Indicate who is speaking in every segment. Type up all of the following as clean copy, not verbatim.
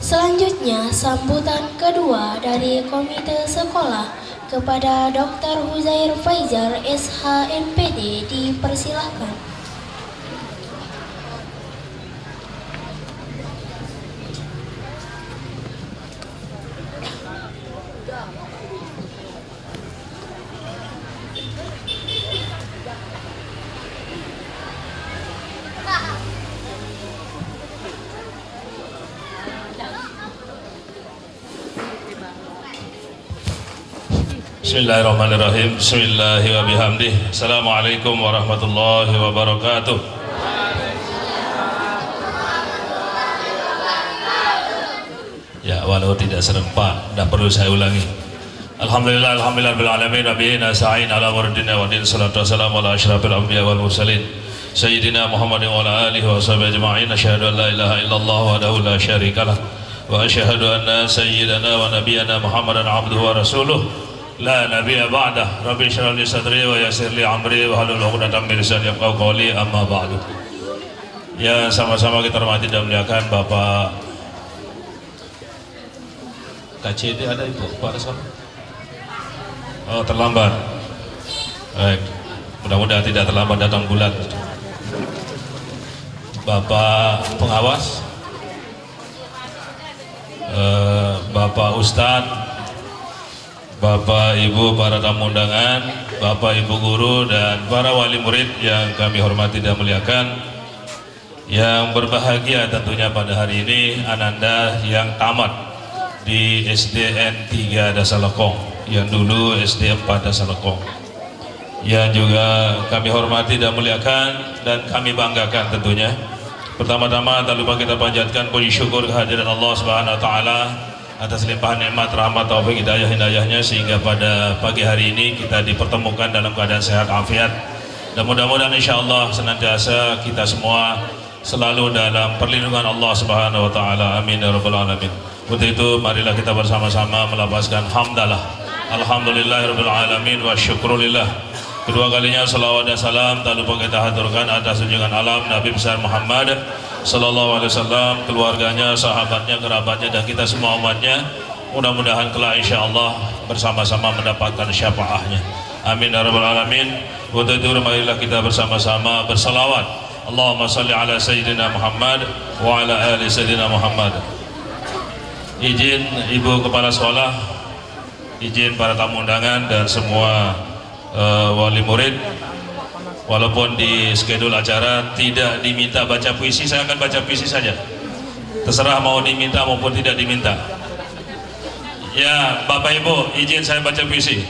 Speaker 1: Selanjutnya, sambutan kedua dari komite sekolah kepada Dr. Huzair Faizar SHMPD dipersilahkan.
Speaker 2: Bismillahirrahmanirrahim. Bismillahi wa bihamdih. Assalamualaikum warahmatullahi wabarakatuh. Ya, walau tidak serempak, tidak perlu saya ulangi. Alhamdulillah, alhamdulillah bil alamin, nabiyina nasta'in ala waridina wa din, salatu wassalamu ala asyrafil anbiya wal mursalin sayyidina Muhammadin wa ala alihi wa sahbihi ajma'in. Asyhadu an la ilaha illallah wahdahu la syarikalah wa asyhadu anna sayyidana wa nabiyyana Muhammadan abduhu wa rasuluh la nabiyya ba'dah. Rabbi shrah li sadri wa yassir li amri wa hlul 'uqdatam min lisani yafqahu qawli, amma ba'du. Ya, sama-sama kita hormati dan muliakan Bapak KCD. Ada Ibu, Pak Resor? Oh, terlambat. Baik, mudah-mudahan tidak terlambat datang bulan. Bapak pengawas, Bapak Ustadz, Bapak Ibu para tamu undangan, Bapak Ibu guru dan para wali murid yang kami hormati dan muliakan. Yang berbahagia tentunya pada hari ini Ananda yang tamat di SDN 3 Dasalekong, yang dulu SD 4 Dasalekong, yang juga kami hormati dan muliakan dan kami banggakan tentunya. Pertama-tama tak lupa kita panjatkan puji syukur kehadiran Allah Subhanahu wa taala atas limpahan nikmat, rahmat, taufik, hidayahnya sehingga pada pagi hari ini kita dipertemukan dalam keadaan sehat afiat, dan mudah-mudahan insyaallah senantiasa kita semua selalu dalam perlindungan Allah Subhanahu wa taala. Amin ya rabbal alamin. Untuk itu marilah kita bersama-sama melapaskan hamdalah alhamdulillahirabbil alamin wa syukrulillah. Kedua kalinya salawat dan salam tak lupa kita haturkan atas junjungan alam Nabi besar Muhammad sallallahu alaihi wasallam, keluarganya, sahabatnya, kerabatnya, dan kita semua umatnya. Mudah-mudahan kelak insyaallah bersama-sama mendapatkan syafaatnya. Amin ya rabbal alamin. Untuk itu marilah kita bersama-sama bersalawat. Allahumma salli ala sayyidina Muhammad wa ala ali sayyidina Muhammad. Izin Ibu Kepala Sekolah, izin para tamu undangan dan semua wali murid, walaupun di schedule acara tidak diminta baca puisi, saya akan baca puisi saja. Terserah mau diminta maupun tidak diminta. Ya, Bapak Ibu, izin saya baca puisi.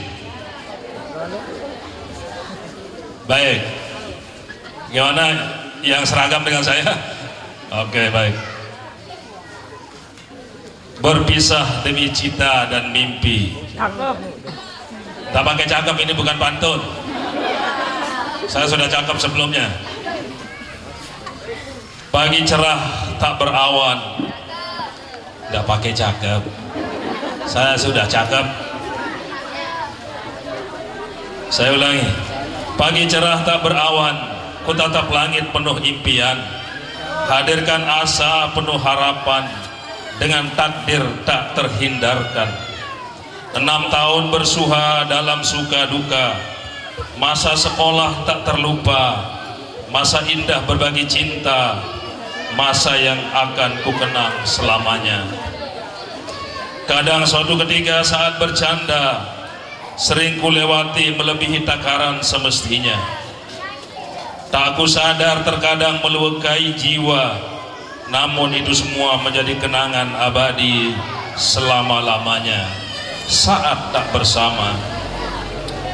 Speaker 2: Baik. Gimana yang seragam dengan saya? Oke, baik. Berpisah demi cita dan mimpi. Tak pakai cakep, ini bukan pantun. Saya sudah cakep sebelumnya. Pagi cerah tak berawan. Tidak pakai cakep. Saya sudah cakep. Saya ulangi. Pagi cerah tak berawan, ku tatap langit penuh impian. Hadirkan asa penuh harapan, dengan takdir tak terhindarkan. 6 tahun bersuha dalam suka duka, masa sekolah tak terlupa, masa indah berbagi cinta, masa yang akan kukenang selamanya. Kadang suatu ketika saat bercanda, sering kulewati melebihi takaran semestinya. Tak aku sadar terkadang melukai jiwa, namun itu semua menjadi kenangan abadi selama-lamanya. Saat tak bersama,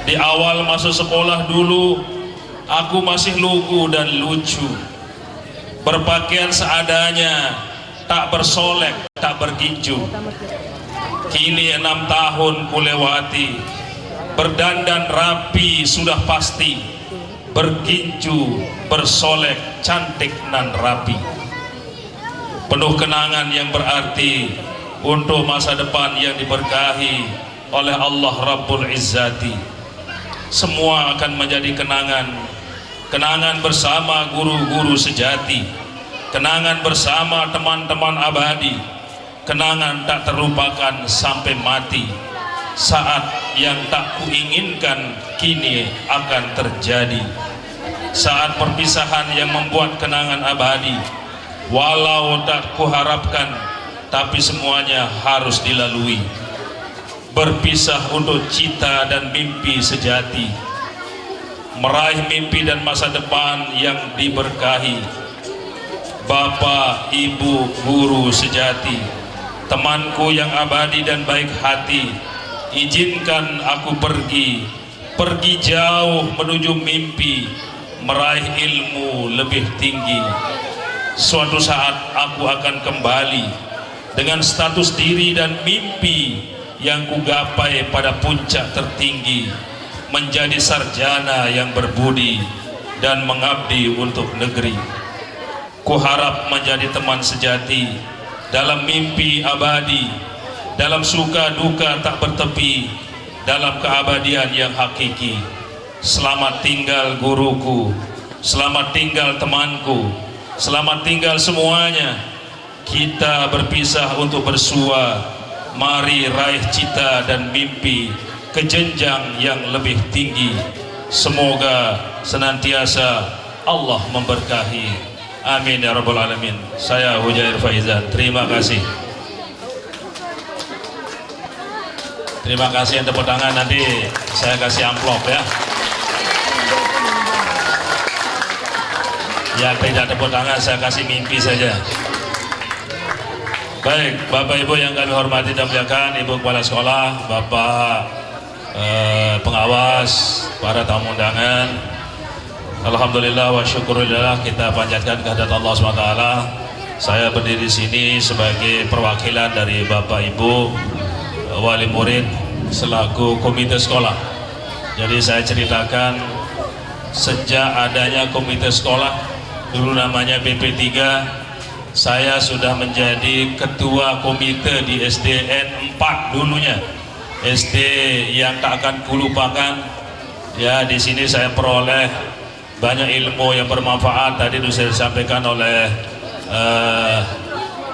Speaker 2: di awal masuk sekolah dulu, aku masih lugu dan lucu, berpakaian seadanya, tak bersolek, tak berginju. Kini 6 tahun kulewati, berdandan rapi sudah pasti, berginju, bersolek, cantik nan rapi. Penuh kenangan yang berarti untuk masa depan yang diberkahi oleh Allah Rabbul Izzati. Semua akan menjadi kenangan. Kenangan bersama guru-guru sejati, kenangan bersama teman-teman abadi, kenangan tak terlupakan sampai mati. Saat yang tak kuinginkan kini akan terjadi. Saat perpisahan yang membuat kenangan abadi. Walau tak kuharapkan, tapi semuanya harus dilalui. Berpisah untuk cita dan mimpi sejati. Meraih mimpi dan masa depan yang diberkahi. Bapak, ibu, guru sejati, temanku yang abadi dan baik hati, izinkan aku pergi jauh menuju mimpi, meraih ilmu lebih tinggi. Suatu saat aku akan kembali dengan status diri dan mimpi yang kugapai pada puncak tertinggi, menjadi sarjana yang berbudi dan mengabdi untuk negeri. Kuharap menjadi teman sejati dalam mimpi abadi, dalam suka duka tak bertepi, dalam keabadian yang hakiki. Selamat tinggal guruku, selamat tinggal temanku, selamat tinggal semuanya. Kita berpisah untuk bersua. Mari raih cita dan mimpi ke jenjang yang lebih tinggi. Semoga senantiasa Allah memberkahi. Amin ya rabbal alamin. Saya Hujair Faizan. Terima kasih. Terima kasih yang tepuk tangan. Nanti saya kasih amplop ya. Yang tidak tepuk tangan saya kasih mimpi saja. Baik, Bapak Ibu yang kami hormati dan muliakan, Ibu Kepala Sekolah, Bapak pengawas, para tamu undangan. Alhamdulillah wa syukurillah, kita panjatkan kehadirat Allah SWT. Saya berdiri di sini sebagai perwakilan dari Bapak Ibu wali murid selaku komite sekolah. Jadi saya ceritakan sejak adanya komite sekolah, dulu namanya BP3, saya sudah menjadi ketua komite di SDN 4 dulunya, SD yang tak akan kulupakan. Ya, di sini saya peroleh banyak ilmu yang bermanfaat. Tadi sudah disampaikan oleh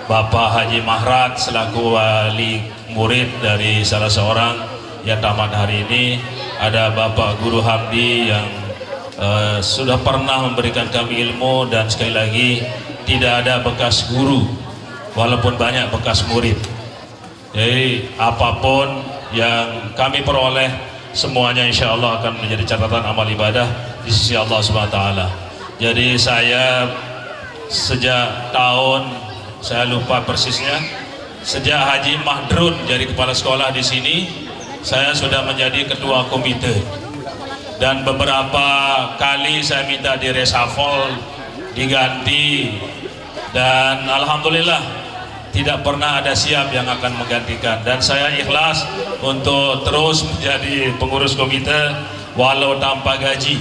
Speaker 2: Bapak Haji Mahrat selaku wali murid dari salah seorang yang tamat hari ini. Ada Bapak Guru Hamdi yang sudah pernah memberikan kami ilmu, dan sekali lagi tidak ada bekas guru walaupun banyak bekas murid. Jadi apapun yang kami peroleh semuanya insya Allah akan menjadi catatan amal ibadah di sisi Allah SWT. Jadi saya sejak tahun, saya lupa persisnya, sejak Haji Mahdrun jadi kepala sekolah di sini, saya sudah menjadi ketua komite. Dan beberapa kali saya minta di reshuffle, diganti, dan alhamdulillah tidak pernah ada siap yang akan menggantikan. Dan saya ikhlas untuk terus menjadi pengurus komite walau tanpa gaji.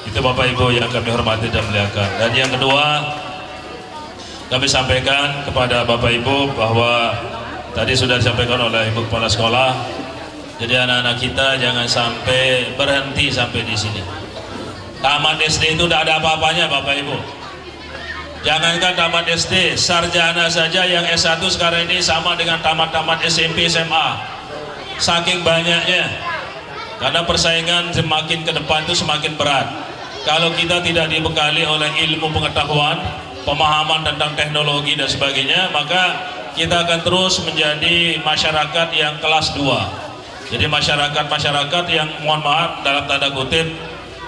Speaker 2: Itu Bapak Ibu yang kami hormati dan muliakan. Dan yang kedua, kami sampaikan kepada Bapak Ibu bahwa tadi sudah disampaikan oleh Ibu Kepala Sekolah. Jadi anak-anak kita jangan sampai berhenti sampai di sini. Tamat SD itu tidak ada apa-apanya Bapak Ibu. Jangankan tamat SD, sarjana saja yang S1 sekarang ini sama dengan tamat-tamat SMP, SMA. Saking banyaknya. Karena persaingan semakin ke depan itu semakin berat. Kalau kita tidak dibekali oleh ilmu pengetahuan, pemahaman tentang teknologi dan sebagainya, maka kita akan terus menjadi masyarakat yang kelas 2. Jadi masyarakat yang mohon maaf dalam tanda kutip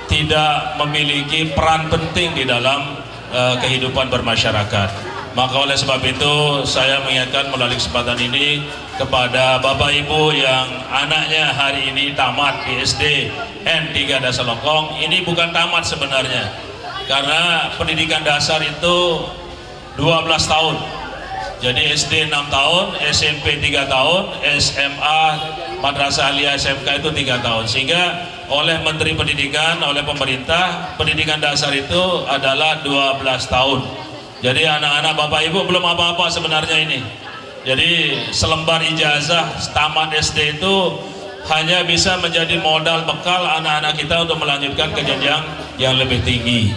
Speaker 2: tidak memiliki peran penting di dalam kehidupan bermasyarakat. Maka oleh sebab itu saya mengingatkan melalui kesempatan ini kepada Bapak Ibu yang anaknya hari ini tamat di SD N3 Dasar Lengkong. Ini bukan tamat sebenarnya, karena pendidikan dasar itu 12 tahun. Jadi SD 6 tahun, SMP 3 tahun, SMA Madrasah Aliyah SMK itu 3 tahun. Sehingga oleh Menteri Pendidikan, oleh pemerintah, pendidikan dasar itu adalah 12 tahun. Jadi anak-anak Bapak Ibu belum apa-apa sebenarnya ini. Jadi selembar ijazah tamat SD itu hanya bisa menjadi modal bekal anak-anak kita untuk melanjutkan ke jenjang yang lebih tinggi.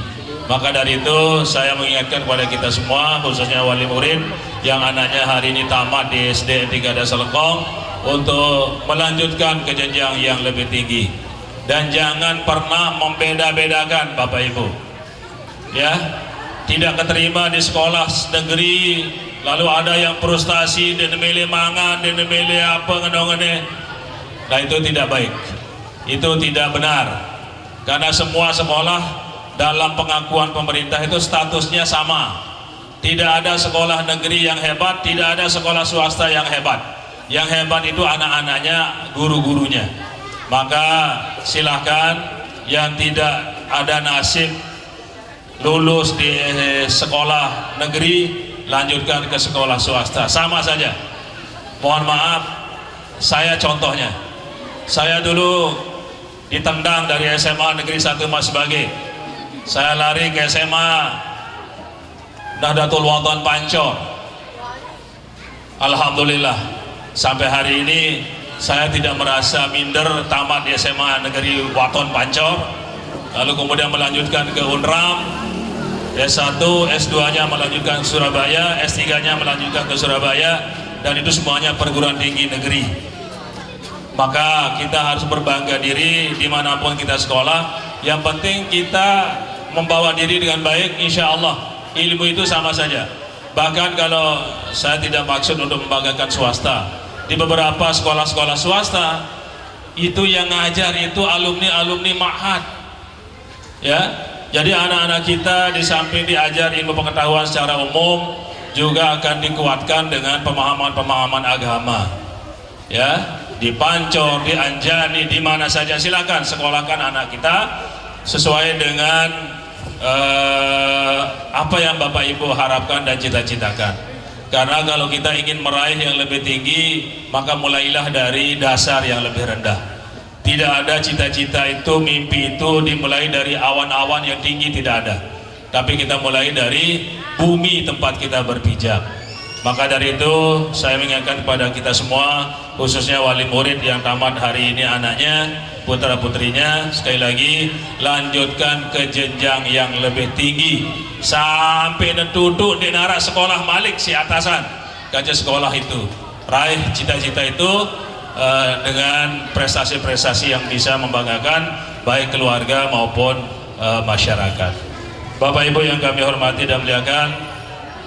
Speaker 2: Maka dari itu saya mengingatkan kepada kita semua, khususnya wali murid yang anaknya hari ini tamat di SD 3 Dasar Lekong, untuk melanjutkan ke jenjang yang lebih tinggi. Dan jangan pernah membeda-bedakan Bapak Ibu, ya. Tidak keterima di sekolah negeri, lalu ada yang frustasi dan milih mangan dan milih apa ngene. Nah, itu tidak baik, itu tidak benar, karena semua sekolah dalam pengakuan pemerintah itu statusnya sama. Tidak ada sekolah negeri yang hebat, tidak ada sekolah swasta yang hebat. Yang hebat itu anak-anaknya, guru-gurunya. Maka silahkan yang tidak ada nasib lulus di sekolah negeri, lanjutkan ke sekolah swasta, sama saja. Mohon maaf, saya contohnya, saya dulu ditendang dari SMA Negeri 1 Mas Bage, saya lari ke SMA Nahdlatul Wathon Pancor. Alhamdulillah, sampai hari ini saya tidak merasa minder tamat di SMA Negeri Wathon Pancor, lalu kemudian melanjutkan ke Unram, S1, S2-nya melanjutkan ke Surabaya, S3-nya melanjutkan ke Surabaya, dan itu semuanya perguruan tinggi negeri. Maka kita harus berbangga diri dimanapun kita sekolah. Yang penting kita membawa diri dengan baik, insya Allah ilmu itu sama saja. Bahkan kalau saya tidak maksud untuk membanggakan swasta, di beberapa sekolah-sekolah swasta itu yang ngajar itu alumni ma'had, ya. Jadi anak-anak kita di samping diajar ilmu pengetahuan secara umum, juga akan dikuatkan dengan pemahaman-pemahaman agama, ya. Di Pancor, di Anjani, di mana saja silakan sekolahkan anak kita sesuai dengan apa yang Bapak Ibu harapkan dan cita-citakan. Karena kalau kita ingin meraih yang lebih tinggi, maka mulailah dari dasar yang lebih rendah. Tidak ada cita-cita itu, mimpi itu dimulai dari awan-awan yang tinggi, tidak ada. Tapi kita mulai dari bumi tempat kita berpijak. Maka dari itu saya mengingatkan kepada kita semua, khususnya wali murid yang tamat hari ini anaknya, putra-putrinya, sekali lagi lanjutkan ke jenjang yang lebih tinggi sampai duduk di narak sekolah Malik si atasan kaca sekolah itu. Raih cita-cita itu dengan prestasi-prestasi yang bisa membanggakan baik keluarga maupun masyarakat. Bapak Ibu yang kami hormati dan muliakan,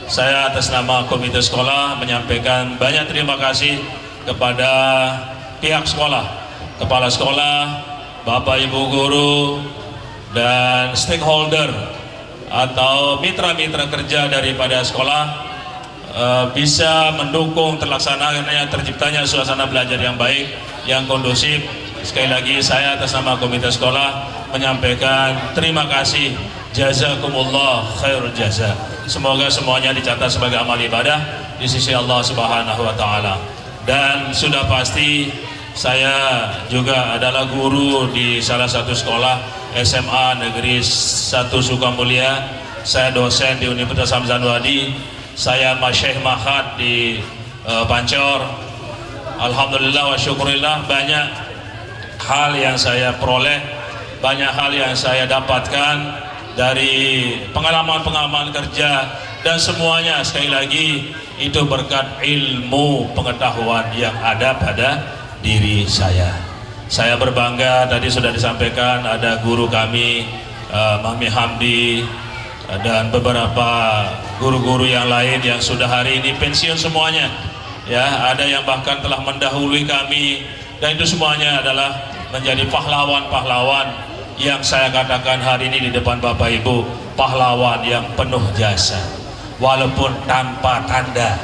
Speaker 2: saya atas nama komite sekolah menyampaikan banyak terima kasih kepada pihak sekolah, kepala sekolah, Bapak Ibu guru, dan stakeholder atau mitra-mitra kerja daripada sekolah bisa mendukung terlaksananya terciptanya suasana belajar yang baik, yang kondusif. Sekali lagi saya atas nama komite sekolah menyampaikan terima kasih, jazakumullah khairul jaza. Semoga semuanya dicatat sebagai amal ibadah di sisi Allah Subhanahu wa taala. Dan sudah pasti saya juga adalah guru di salah satu sekolah SMA Negeri 1 Sukamulya. Saya dosen di Universitas Hamzah Wadi. Saya masyayikh mahad di Pancor. Alhamdulillah wa syukurillah, banyak hal yang saya peroleh, banyak hal yang saya dapatkan dari pengalaman-pengalaman kerja, dan semuanya sekali lagi itu berkat ilmu pengetahuan yang ada pada diri saya. Saya berbangga, tadi sudah disampaikan ada guru kami Mami Hamdi dan beberapa guru-guru yang lain yang sudah hari ini pensiun semuanya, ya. Ada yang bahkan telah mendahului kami, dan itu semuanya adalah menjadi pahlawan-pahlawan yang saya katakan hari ini di depan Bapak Ibu, pahlawan yang penuh jasa walaupun tanpa tanda,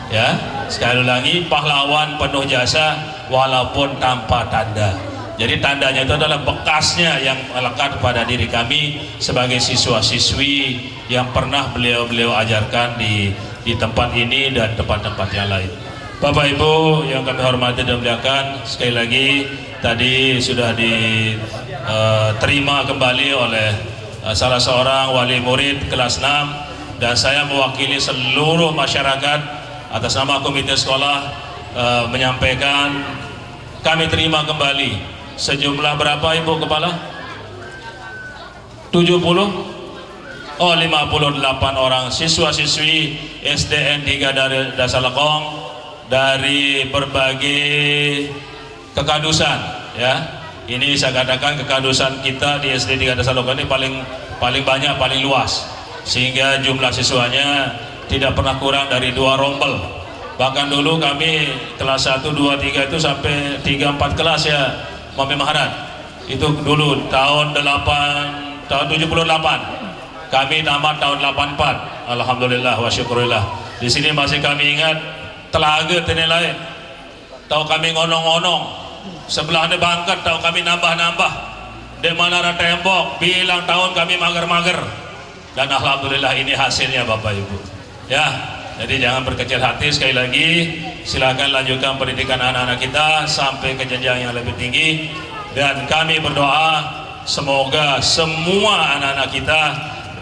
Speaker 2: ya. Sekali lagi, pahlawan penuh jasa walaupun tanpa tanda. Jadi tandanya itu adalah bekasnya yang melekat pada diri kami sebagai siswa-siswi yang pernah beliau ajarkan di tempat ini dan tempat-tempat yang lain. Bapak Ibu yang kami hormati dan muliakan, sekali lagi tadi sudah diterima kembali oleh salah seorang wali murid kelas 6, dan saya mewakili seluruh masyarakat atas nama komite sekolah menyampaikan kami terima kembali sejumlah berapa Ibu Kepala? 70 58 orang siswa-siswi SDN 3 dari Dasar Lekong dari berbagai kekadusan, ya. Ini saya katakan kekadusan kita di SD 3 Dasar Lekong ini paling banyak, paling luas, sehingga jumlah siswanya tidak pernah kurang dari 2 rombel. Bahkan dulu kami kelas 1, 2, 3 itu sampai 3, 4 kelas ya, Mami Maharat. Itu dulu tahun 78. Kami tamat tahun 84. Alhamdulillah wa syukurillah. Di sini masih kami ingat telaga tenilai. Tahu kami ngonong-ngonong. Sebelahnya bangkat tahu kami nambah-nambah. Di mana ada tembok bilang tahun kami mager-mager. Dan alhamdulillah ini hasilnya Bapak Ibu. Ya, jadi jangan berkecil hati. Sekali lagi silakan lanjutkan pendidikan anak-anak kita sampai ke jenjang yang lebih tinggi. Dan kami berdoa semoga semua anak-anak kita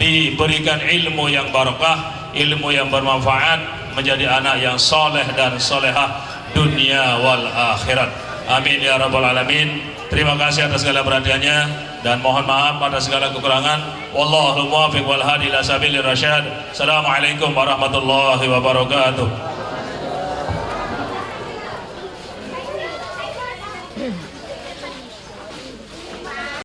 Speaker 2: diberikan ilmu yang barakah, ilmu yang bermanfaat, menjadi anak yang soleh dan solehah dunia wal akhirat. Amin ya rabbal alamin. Terima kasih atas segala perhatiannya dan mohon maaf atas segala kekurangan. Wallahul muwaffiq wal hadi ila sabilir rasyad. Assalamualaikum warahmatullahi wabarakatuh.